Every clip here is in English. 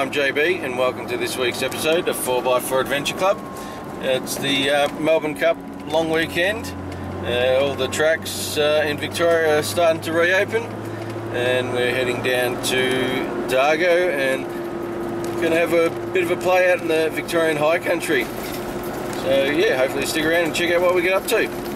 I'm JB and welcome to this week's episode of 4x4 Adventure Club. It's the Melbourne Cup long weekend. All the tracks in Victoria are starting to reopen and we're heading down to Dargo and going to have a bit of a play out in the Victorian high country. So yeah, hopefully stick around and check out what we get up to.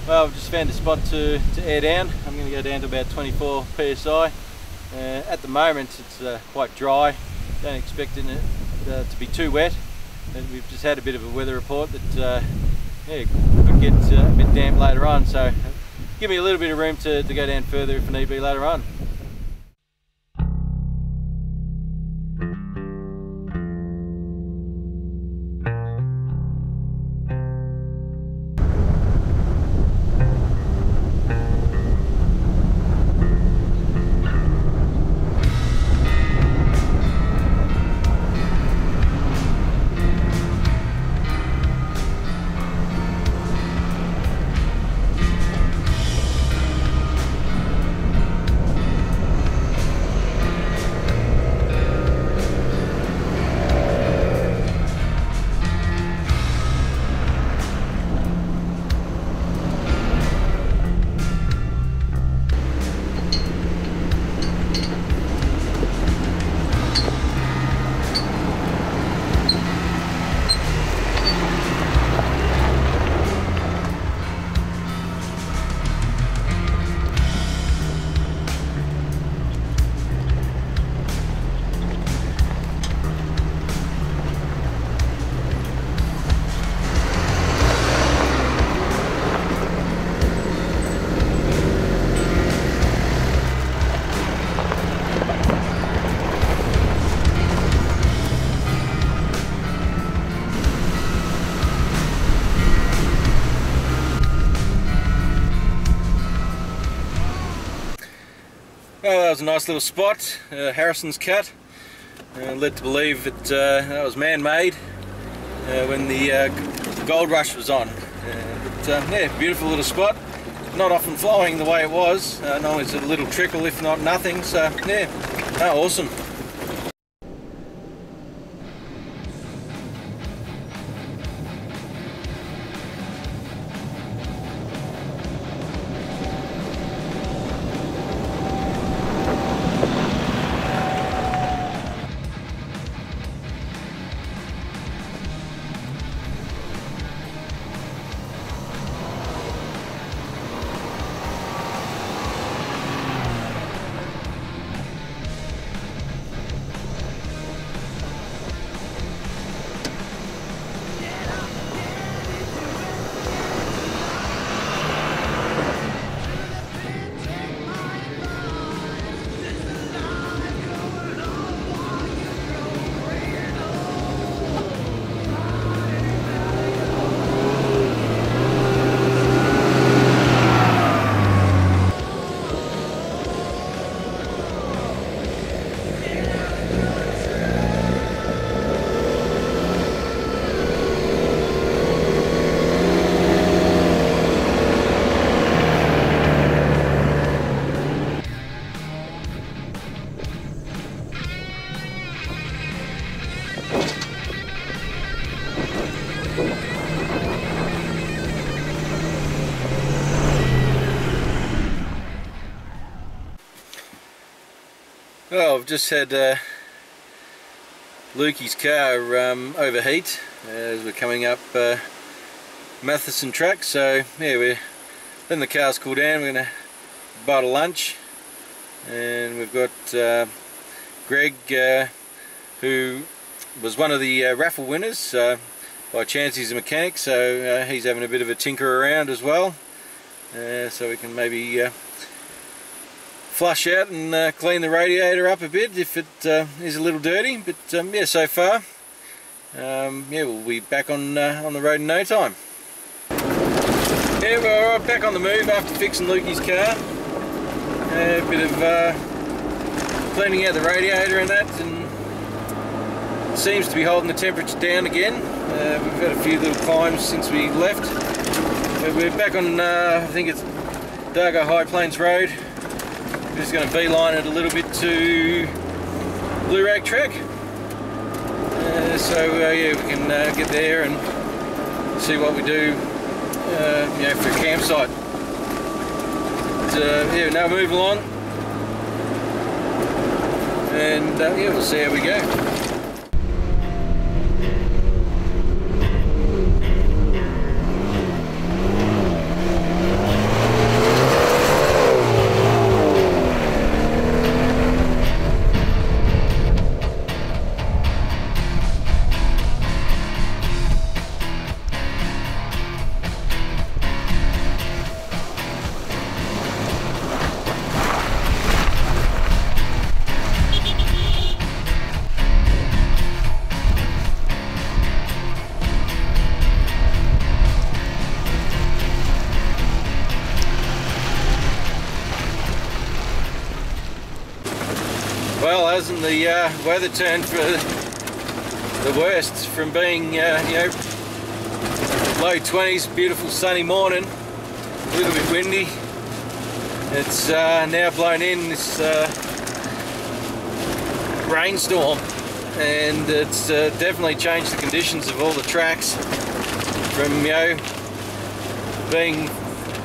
Well, I've just found a spot to air down. I'm going to go down to about 24 psi. At the moment it's quite dry. Don't expect it to be too wet. And we've just had a bit of a weather report that yeah, could get a bit damp later on. So give me a little bit of room to go down further if need be later on. Well, that was a nice little spot, Harrison's Cut. Led to believe that was man-made when the gold rush was on. Yeah, beautiful little spot. Not often flowing the way it was. Normally it's a little trickle, if not nothing. So yeah, awesome. Well, I've just had Lukey's car overheat as we're coming up Matheson Track, so yeah, we're letting the cars cool down. We're going to bite a lunch and we've got Greg, who was one of the raffle winners. By chance he's a mechanic, so he's having a bit of a tinker around as well, so we can maybe flush out and clean the radiator up a bit if it is a little dirty. But yeah, so far yeah, we'll be back on the road in no time. Yeah, we're back on the move after fixing Lukey's car. A bit of cleaning out the radiator and that, and it seems to be holding the temperature down again. We've had a few little climbs since we left, but we're back on I think it's Dargo High Plains Road. We're just going to beeline it a little bit to Blue Rag Track, so yeah, we can get there and see what we do, you know, for a campsite. But, yeah, now move along, and yeah, we'll see how we go. Well, hasn't the weather turned for the worst, from being you know, low 20s, beautiful sunny morning, a little bit windy. It's now blown in this rainstorm, and it's definitely changed the conditions of all the tracks from, you know, being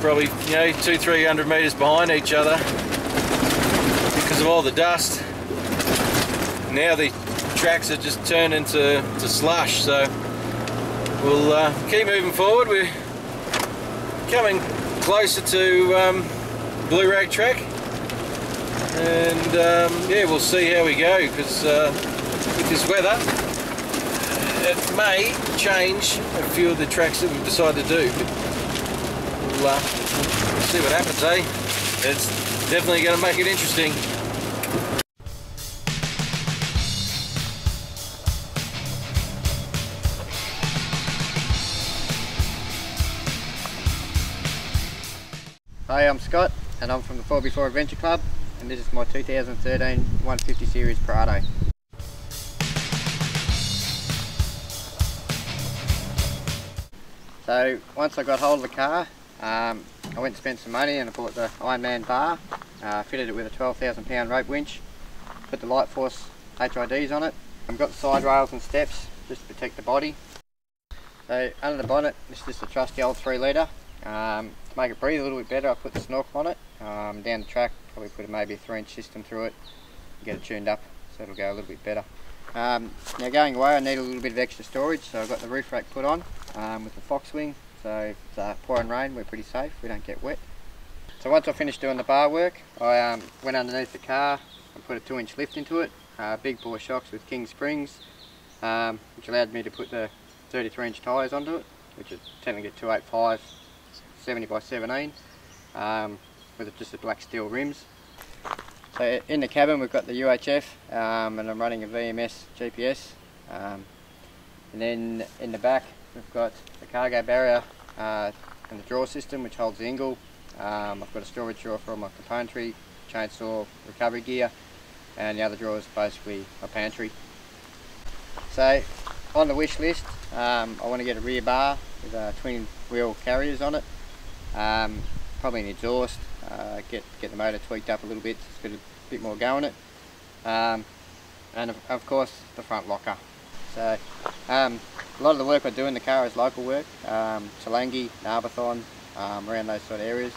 probably, you know, 200-300 metres behind each other because of all the dust. Now the tracks are just turned into slush, so we'll keep moving forward. We're coming closer to Blue Rag Track, and yeah, we'll see how we go, because with this weather it may change a few of the tracks that we've decided to do, but we'll see what happens, eh? It's definitely going to make it interesting. Hi, I'm Scott, and I'm from the 4x4 Adventure Club, and this is my 2013 150 series Prado. So once I got hold of the car, I went and spent some money and I bought the Ironman bar, fitted it with a 12,000 pound rope winch, put the Light Force HIDs on it. I've got the side rails and steps just to protect the body. So under the bonnet, this is just a trusty old 3 litre. To make it breathe a little bit better, I put the snorkel on it. Down the track, probably put maybe a 3-inch system through it, get it tuned up so it'll go a little bit better. Now going away, I need a little bit of extra storage, so I've got the roof rack put on with the fox wing, so if it's pouring rain, we're pretty safe, we don't get wet. So once I finished doing the bar work, I went underneath the car and put a 2-inch lift into it, big bore shocks with King springs, which allowed me to put the 33-inch tyres onto it, which is technically 285 70 by 17, with just the black steel rims. So in the cabin we've got the UHF, and I'm running a VMS GPS, and then in the back we've got the cargo barrier and the drawer system which holds the ingle. I've got a storage drawer for all my componentry, chainsaw, recovery gear, and the other drawer is basically my pantry. So on the wish list, I want to get a rear bar with twin wheel carriers on it. Probably an exhaust, get the motor tweaked up a little bit, so it's got a bit more go in it, and of course the front locker. So a lot of the work I do in the car is local work, Chalangi, Narberthon, around those sort of areas.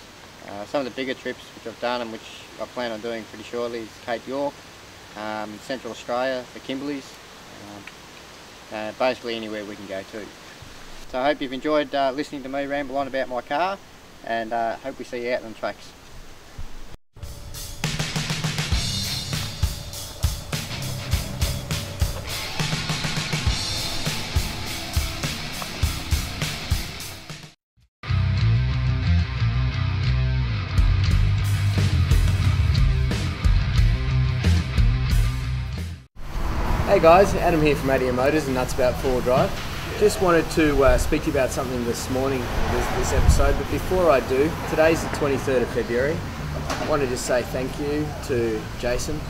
Some of the bigger trips which I've done and which I plan on doing pretty shortly is Cape York, Central Australia, the Kimberleys, basically anywhere we can go to. So I hope you've enjoyed listening to me ramble on about my car, and hope we see you out on the tracks. Hey guys, Adam here from ADM Motors and Nuts About 4-Drive. Just wanted to speak to you about something this morning, this episode, but before I do, today's the 23rd of February. I wanted to say thank you to Jason,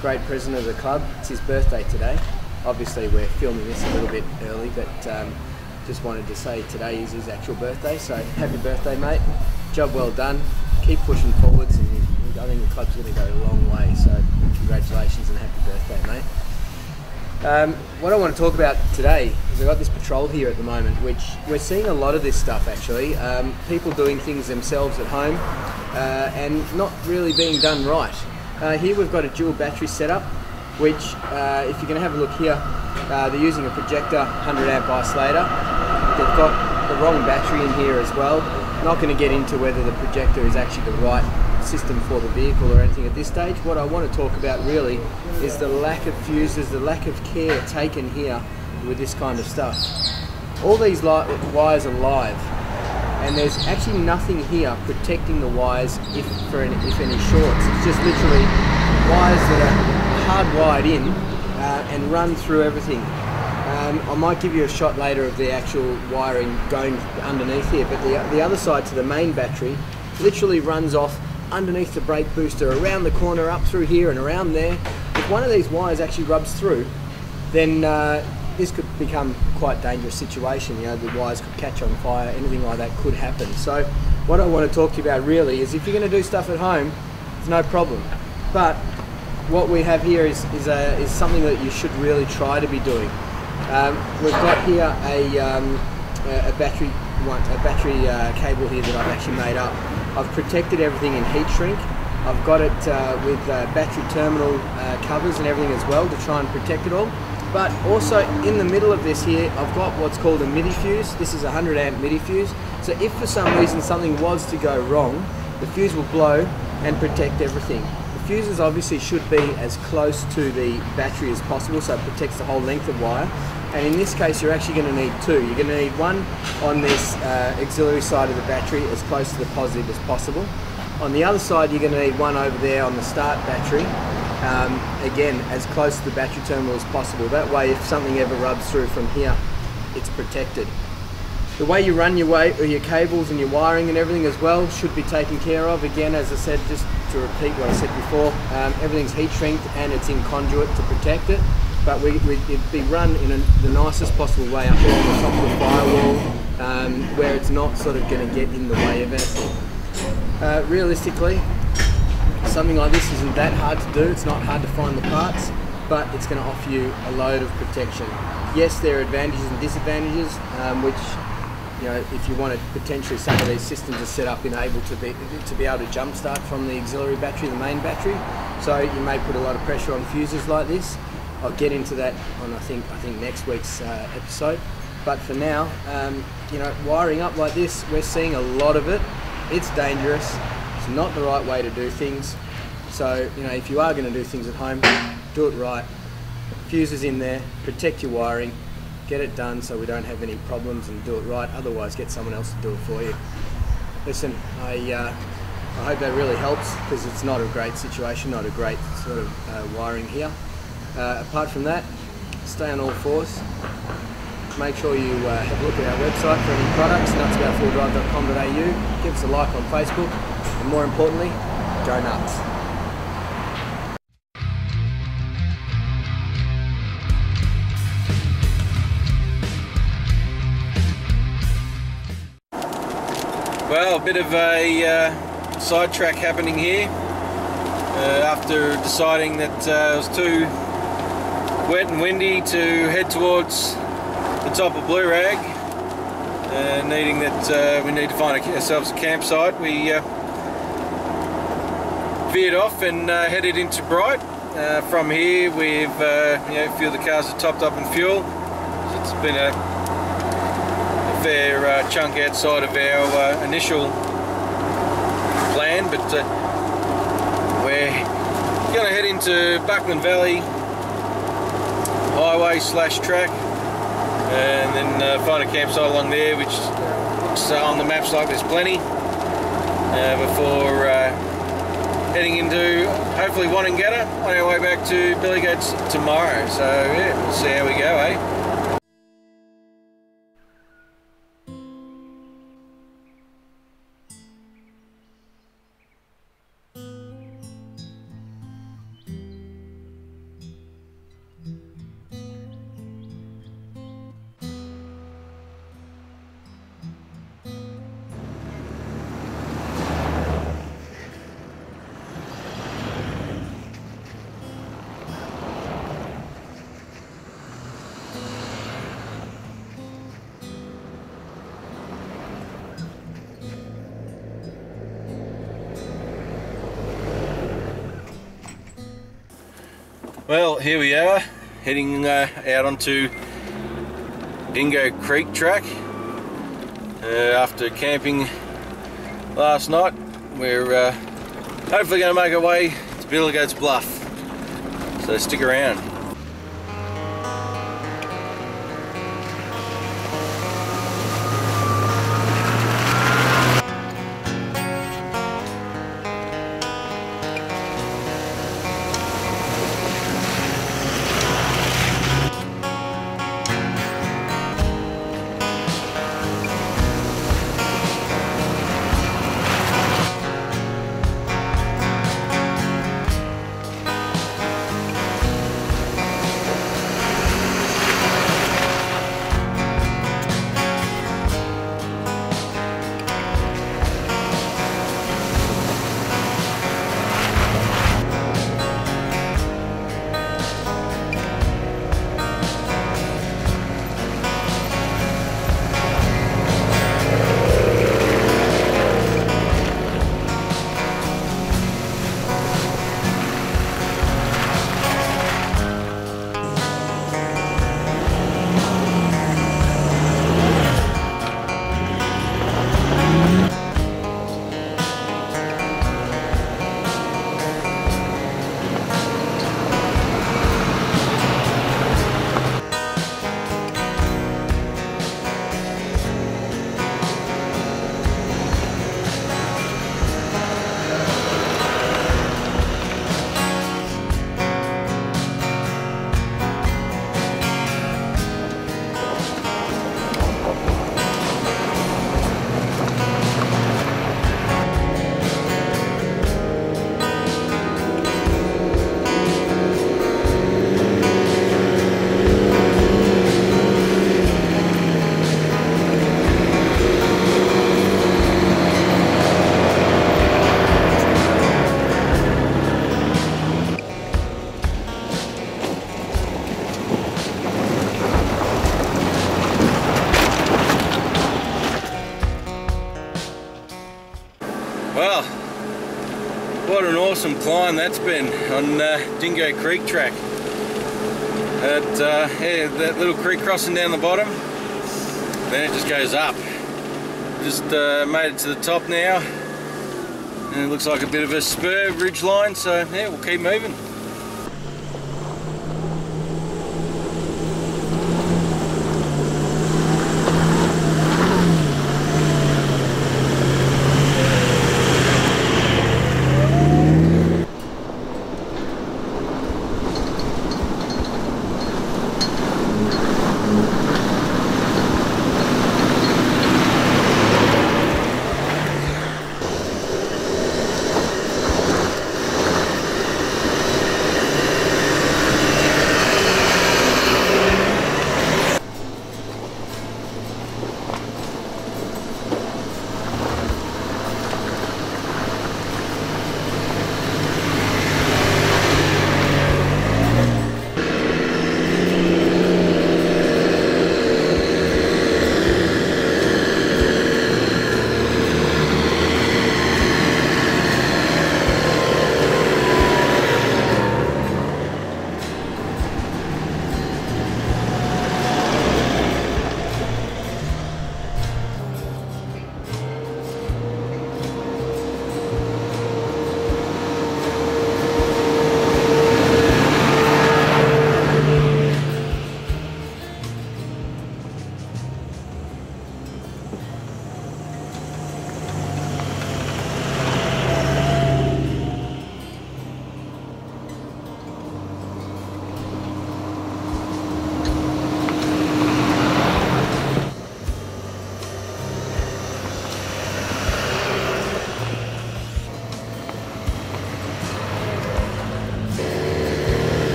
great president of the club. It's his birthday today. Obviously we're filming this a little bit early, but just wanted to say today is his actual birthday, so happy birthday mate. Job well done, keep pushing forwards, and I think the club's going to go a long way, so congratulations and happy birthday mate. What I want to talk about today is I've got this patrol here at the moment, which we're seeing a lot of this stuff actually. People doing things themselves at home and not really being done right. Here we've got a dual battery setup, which if you're going to have a look here, they're using a projector 100 amp isolator. They've got the wrong battery in here as well. Not going to get into whether the projector is actually the right system for the vehicle or anything at this stage. What I want to talk about really is the lack of fuses, the lack of care taken here with this kind of stuff. All these wires are live, and there's actually nothing here protecting the wires if any shorts. It's just literally wires that are hardwired in and run through everything. I might give you a shot later of the actual wiring going underneath here, but the other side to the main battery literally runs off underneath the brake booster, around the corner, up through here and around there. If one of these wires actually rubs through, then this could become quite a dangerous situation. You know, the wires could catch on fire, anything like that could happen. So what I want to talk to you about really is if you're going to do stuff at home, it's no problem. But what we have here is something that you should really try to be doing. We've got here a battery cable here that I've actually made up. I've protected everything in heat shrink. I've got it with battery terminal covers and everything as well to try and protect it all. But also in the middle of this here, I've got what's called a MIDI fuse. This is a 100 amp MIDI fuse. So if for some reason something was to go wrong, the fuse will blow and protect everything. The fuses obviously should be as close to the battery as possible, so it protects the whole length of wire. And in this case, you're actually going to need two. You're going to need one on this auxiliary side of the battery as close to the positive as possible. On the other side, you're going to need one over there on the start battery, again, as close to the battery terminal as possible. That way, if something ever rubs through from here, it's protected. The way you run your cables and your wiring and everything as well should be taken care of. Again, as I said, just to repeat what I said before, everything's heat shrinked and it's in conduit to protect it. But it'd be run in the nicest possible way up there on the top of the firewall, where it's not sort of going to get in the way of anything. Realistically, something like this isn't that hard to do. It's not hard to find the parts, but it's going to offer you a load of protection. Yes, there are advantages and disadvantages, which, you know, if you want to potentially, some of these systems are set up and able to be able to jump start from the auxiliary battery, the main battery. So you may put a lot of pressure on fuses like this. I'll get into that on I think next week's episode. But for now, you know, wiring up like this, we're seeing a lot of it. It's dangerous. It's not the right way to do things. So, you know, if you are going to do things at home, do it right. Fuses in there, protect your wiring, get it done so we don't have any problems, and do it right. Otherwise, get someone else to do it for you. Listen, I hope that really helps, because it's not a great situation, not a great sort of wiring here. Apart from that, stay on all fours. Make sure you have a look at our website for any products, nutsabout4drive.com.au. Give us a like on Facebook, and more importantly, go nuts. Well, a bit of a sidetrack happening here. After deciding that it was too wet and windy to head towards the top of Blue Rag, needing that we need to find ourselves a campsite, we veered off and headed into Bright. From here we've a few of the cars are topped up in fuel, so it's been a fair chunk outside of our initial plan, but we're going to head into Buckland Valley highway / track, and then find a campsite along there, which looks on the maps like there's plenty, before heading into hopefully Wannangetta on our way back to Billy Goats tomorrow. So yeah, we'll see how we go, eh? Well, here we are, heading out onto Dingo Creek Track. After camping last night, we're hopefully going to make our way to Billy Goats Bluff. So stick around. Well, what an awesome climb that's been on Dingo Creek Track. Yeah, that little creek crossing down the bottom, then it just goes up. Just made it to the top now, and it looks like a bit of a spur ridge line, so yeah, we'll keep moving.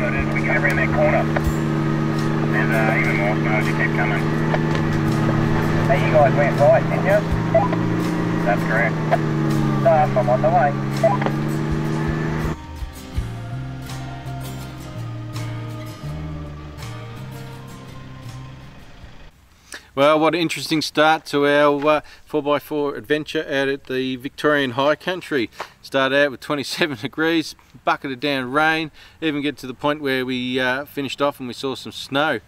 but as we came around that corner, there's even more snow as you keep coming. Hey, you guys went right, didn't you? That's correct. Staff, I'm on the way. Well, what an interesting start to our 4x4 adventure out at the Victorian high country. Started out with 27 degrees, bucketed down rain, even get to the point where we finished off and we saw some snow.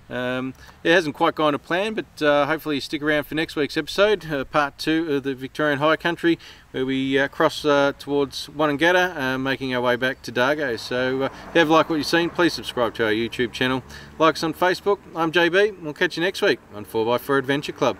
It hasn't quite gone to plan, but hopefully you stick around for next week's episode, part 2 of the Victorian high country, where we cross towards Wonnangatta, making our way back to Dargo. So if you have liked what you've seen, please subscribe to our YouTube channel, like us on Facebook. I'm JB, we'll catch you next week on 4x4 Adventure Club.